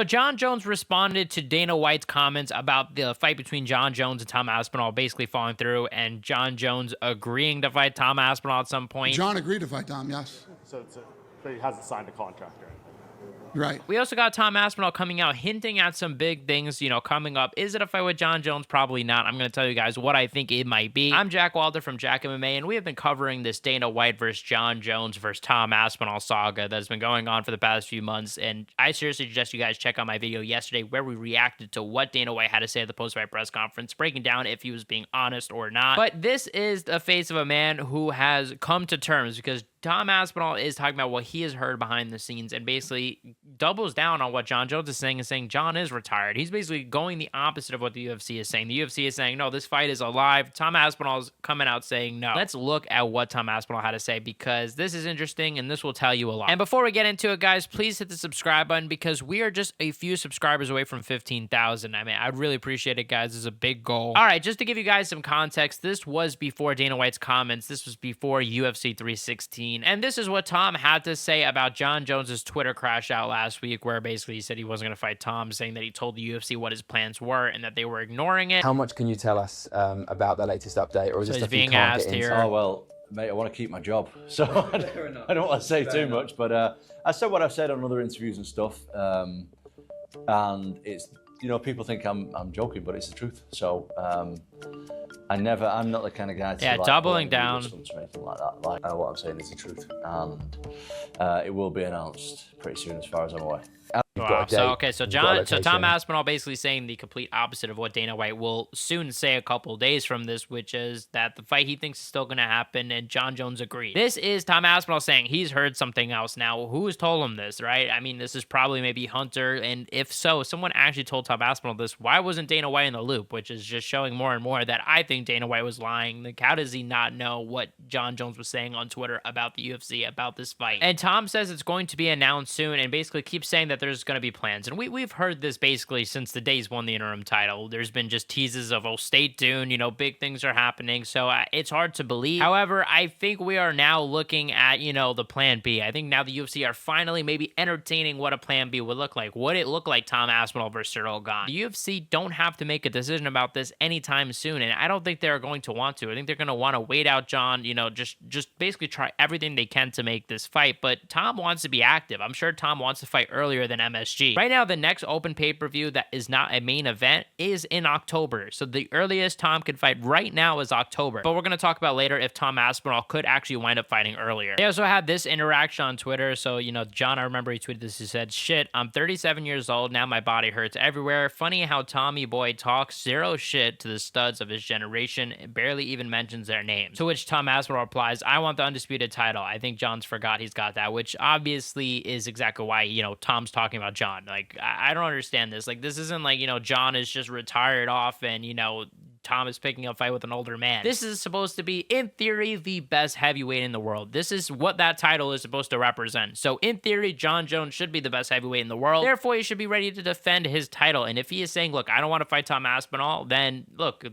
So Jon Jones responded to Dana White's comments about the fight between Jon Jones and Tom Aspinall basically falling through, and Jon Jones agreeing to fight Tom Aspinall at some point. Jon agreed to fight Tom, yes. But he hasn't signed a contract or anything. Right. We also got Tom Aspinall coming out hinting at some big things, coming up. Is it a fight with Jon Jones? Probably not. I'm going to tell you guys what I think it might be. I'm Jack Walter from Jack MMA, and we have been covering this Dana White versus Jon Jones versus Tom Aspinall saga that's been going on for the past few months. And I seriously suggest you guys check out my video yesterday where we reacted to what Dana White had to say at the post-fight press conference, breaking down if he was being honest or not. But this is the face of a man who has come to terms, because Tom Aspinall is talking about what he has heard behind the scenes and basically doubles down on what Jon Jones is saying and saying Jon is retired. He's basically going the opposite of what the UFC is saying. The UFC is saying, no, this fight is alive. Tom Aspinall is coming out saying no. Let's look at what Tom Aspinall had to say, because this is interesting and this will tell you a lot. And before we get into it, guys, please hit the subscribe button, because we are just a few subscribers away from 15,000. I mean, I'd really appreciate it, guys. This is a big goal. All right, just to give you guys some context, this was before Dana White's comments. This was before UFC 316. And this is what Tom had to say about Jon Jones's Twitter crash out last week, where basically he said he wasn't going to fight Tom, saying that he told the UFC what his plans were and that they were ignoring it. How much can you tell us about the latest update, or is So it he's stuff you being can't asked get into? here. Oh, well, mate, I want to keep my job, so I don't want to say too much, but I said what I've said on other interviews and stuff, and it's, people think I'm joking, but it's the truth. So I'm not the kind of guy to doubling down. Or anything like that. What I'm saying is the truth, and it will be announced pretty soon, as far as I'm aware. Wow. So Tom Aspinall basically saying the complete opposite of what Dana White will soon say a couple days from this, which is that the fight he thinks is still going to happen, and Jon Jones agreed. This is Tom Aspinall saying he's heard something else. Now, who's told him this, right? I mean, this is probably maybe Hunter, and if so, someone actually told Tom Aspinall this. Why wasn't Dana White in the loop? Which is just showing more and more that I think Dana White was lying. Like, how does he not know what Jon Jones was saying on Twitter about the UFC, about this fight? And Tom says it's going to be announced soon, and basically keeps saying that there's going to be plans. And we've heard this basically since the day he's won the interim title. There's been just teases of, oh, stay tuned, big things are happening. So it's hard to believe. However, I think we are now looking at, the plan B. I think now the UFC are finally maybe entertaining what a plan B would look like. Would it look like Tom Aspinall versus Cyril Gane? The UFC don't have to make a decision about this anytime soon, and I don't think they're going to want to. I think they're going to want to wait out Jon, just basically try everything they can to make this fight. But Tom wants to be active. I'm sure Tom wants to fight earlier than MSG. Right now, the next open pay-per-view that is not a main event is in October. So the earliest Tom could fight right now is October. But we're going to talk about later if Tom Aspinall could actually wind up fighting earlier. They also had this interaction on Twitter. So, Jon, I remember he tweeted this. He said, shit, I'm 37 years old. Now my body hurts everywhere. Funny how Tommy Boy talks zero shit to the studs of his generation and barely even mentions their names. To which Tom Aspinall replies, I want the undisputed title. I think Jon's forgot he's got that, which obviously is exactly why, Tom's talking about Jon. Like, I don't understand this. Like, this isn't like, Jon is just retired off and, Tom is picking up a fight with an older man. This is supposed to be, in theory, the best heavyweight in the world. This is what that title is supposed to represent. So, in theory, Jon Jones should be the best heavyweight in the world. Therefore, he should be ready to defend his title. And if he is saying, look, I don't want to fight Tom Aspinall, then,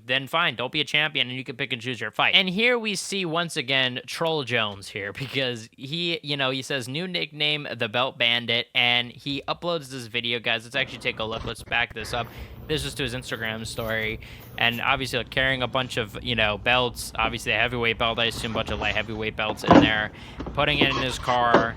then fine. Don't be a champion and you can pick and choose your fight. And here we see, once again, Troll Jones here, because he says, new nickname, the Belt Bandit, and he uploads this video, guys. Let's actually take a look. Let's back this up. This is to his Instagram story, and obviously carrying a bunch of, belts, obviously a heavyweight belt, I assume a bunch of light heavyweight belts in there, putting it in his car,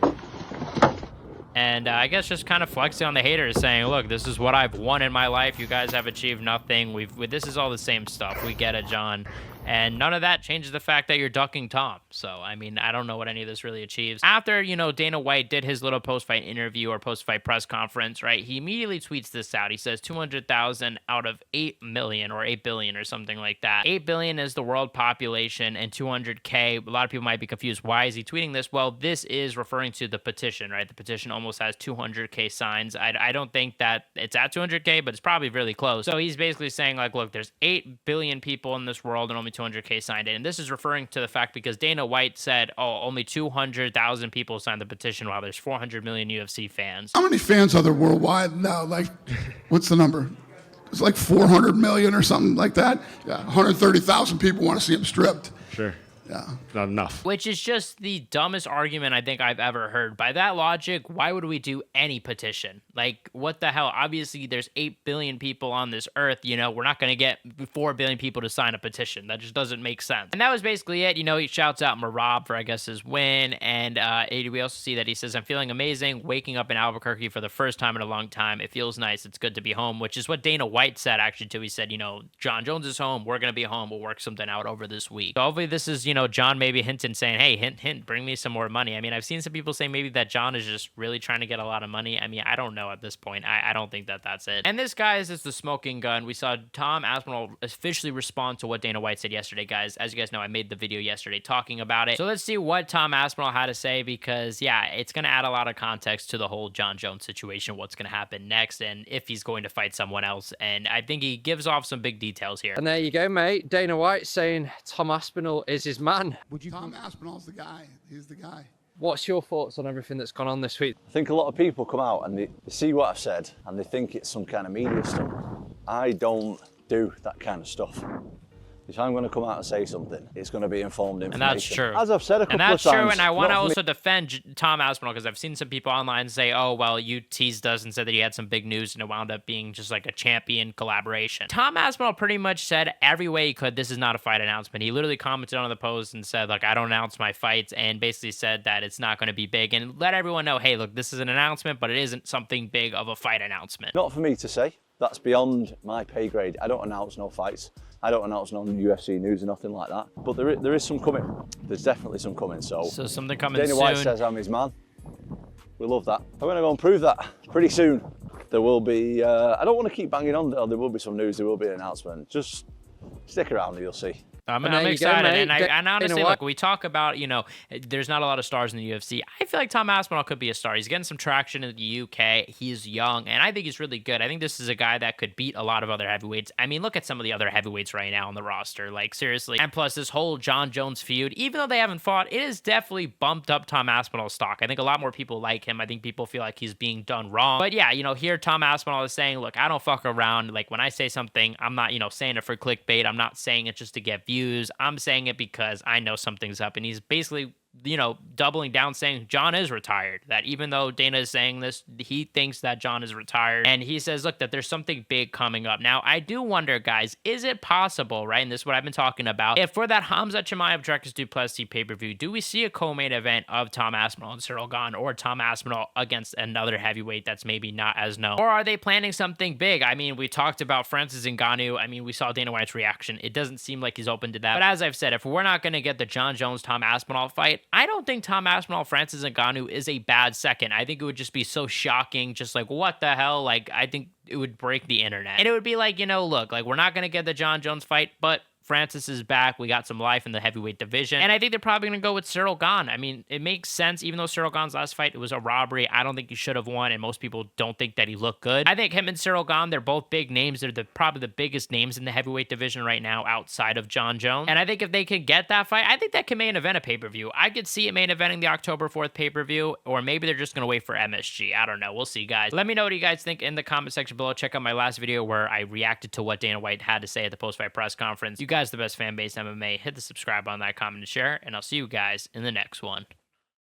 and I guess just kind of flexing on the haters, saying, look, this is what I've won in my life. You guys have achieved nothing. This is all the same stuff. We get it, Jon. And none of that changes the fact that you're ducking Tom. So, I mean, I don't know what any of this really achieves. After, Dana White did his little post-fight interview or post-fight press conference, right, he immediately tweets this out. He says 200,000 out of 8 million or 8 billion or something like that. 8 billion is the world population and 200K. A lot of people might be confused. Why is he tweeting this? Well, this is referring to the petition, right? The petition almost has 200K signs. I don't think that it's at 200K, but it's probably really close. So he's basically saying, like, look, there's 8 billion people in this world and only 200K signed it. And this is referring to the fact because Dana White said, oh, only 200,000 people signed the petition while there's 400 million UFC fans. How many fans are there worldwide now? Like, what's the number? It's like 400 million or something like that. Yeah, 130,000 people want to see him stripped. Sure. Yeah. Not enough. Which is just the dumbest argument I think I've ever heard. By that logic, why would we do any petition? Like, what the hell? Obviously, there's 8 billion people on this earth. You know, we're not going to get 4 billion people to sign a petition. That just doesn't make sense. And that was basically it. You know, he shouts out Marab for, I guess, his win. And we also see that he says, I'm feeling amazing, waking up in Albuquerque for the first time in a long time. It feels nice. It's good to be home, which is what Dana White said, actually, too. He said, you know, Jon Jones is home. We're going to be home. We'll work something out over this week. So hopefully this is, you know, Jon maybe hinting, saying, hey, hint, bring me some more money. I mean, I've seen some people say maybe that Jon is just really trying to get a lot of money. I mean, I don't know at this point. I don't think that that's it. And this, guys, is the smoking gun. We saw Tom Aspinall officially respond to what Dana White said yesterday, guys. As you guys know, I made the video yesterday talking about it. So let's see what Tom Aspinall had to say, because, yeah, it's going to add a lot of context to the whole Jon Jones situation, what's going to happen next, and if he's going to fight someone else. And I think he gives off some big details here. And there you go, mate. Dana White saying Tom Aspinall is his man. Tom Aspinall's the guy. He's the guy. What's your thoughts on everything that's gone on this week? I think a lot of people come out and they see what I've said and they think it's some kind of media stunt. I don't do that kind of stuff. If I'm going to come out and say something, it's going to be informed information. And that's true. As I've said a couple of times. And that's true, and I want to also defend Tom Aspinall, because I've seen some people online say, oh, well, you teased us and said that he had some big news, and it wound up being just like a champion collaboration. Tom Aspinall pretty much said every way he could, this is not a fight announcement. He literally commented on the post and said, like, I don't announce my fights, and basically said that it's not going to be big, and let everyone know, hey, look, this is an announcement, but it isn't something big of a fight announcement. Not for me to say. That's beyond my pay grade. I don't announce no fights. I don't announce no UFC news or nothing like that. But there is some coming. There's definitely some coming. So something coming Dana soon. White says I'm his man. We love that. I'm going to go and prove that pretty soon. There will be, I don't want to keep banging on, there will be some news, there will be an announcement. Just stick around and you'll see. I'm excited, and honestly, look, we talk about, you know, there's not a lot of stars in the UFC. I feel like Tom Aspinall could be a star. He's getting some traction in the UK. He's young, and I think he's really good. I think this is a guy that could beat a lot of other heavyweights. I mean, look at some of the other heavyweights right now on the roster, like, seriously. And plus, this whole Jon Jones feud, even though they haven't fought, it has definitely bumped up Tom Aspinall's stock. I think a lot more people like him. I think people feel like he's being done wrong. But yeah, you know, here Tom Aspinall is saying, look, I don't fuck around. Like, when I say something, I'm not, you know, saying it for clickbait. I'm not saying it just to get views. I'm saying it because I know something's up. And he's basically, you know, doubling down, saying Jon is retired. That even though Dana is saying this, he thinks that Jon is retired. And he says, look, that there's something big coming up. Now, I do wonder, guys, is it possible, right? And this is what I've been talking about. If for that Hamza Chimaev Dricus du Plessis pay-per-view, do we see a co-main event of Tom Aspinall and Ciryl Gane, or Tom Aspinall against another heavyweight that's maybe not as known? Or are they planning something big? I mean, we talked about Francis Ngannou. I mean, we saw Dana White's reaction. It doesn't seem like he's open to that. But as I've said, if we're not going to get the Jon Jones Tom Aspinall fight, I don't think Tom Aspinall Francis Ngannou is a bad second. I think it would just be so shocking, just like, what the hell? Like, I think it would break the internet. And it would be like, you know, look, like, we're not going to get the Jon Jones fight, but Francis is back. We got some life in the heavyweight division. And I think they're probably going to go with Ciryl Gane. I mean, it makes sense. Even though Ciryl Gane's last fight, it was a robbery. I don't think he should have won, and most people don't think that he looked good. I think him and Ciryl Gane, they're both big names. They're probably the biggest names in the heavyweight division right now outside of Jon Jones. And I think if they could get that fight, I think that can main event a pay-per-view. I could see it main eventing the October 4th pay-per-view, or maybe they're just going to wait for MSG. I don't know. We'll see, guys. Let me know what you guys think in the comment section below. Check out my last video where I reacted to what Dana White had to say at the post-fight press conference. You guys, the best fan base MMA. Hit the subscribe on that, comment, and share, and I'll see you guys in the next one.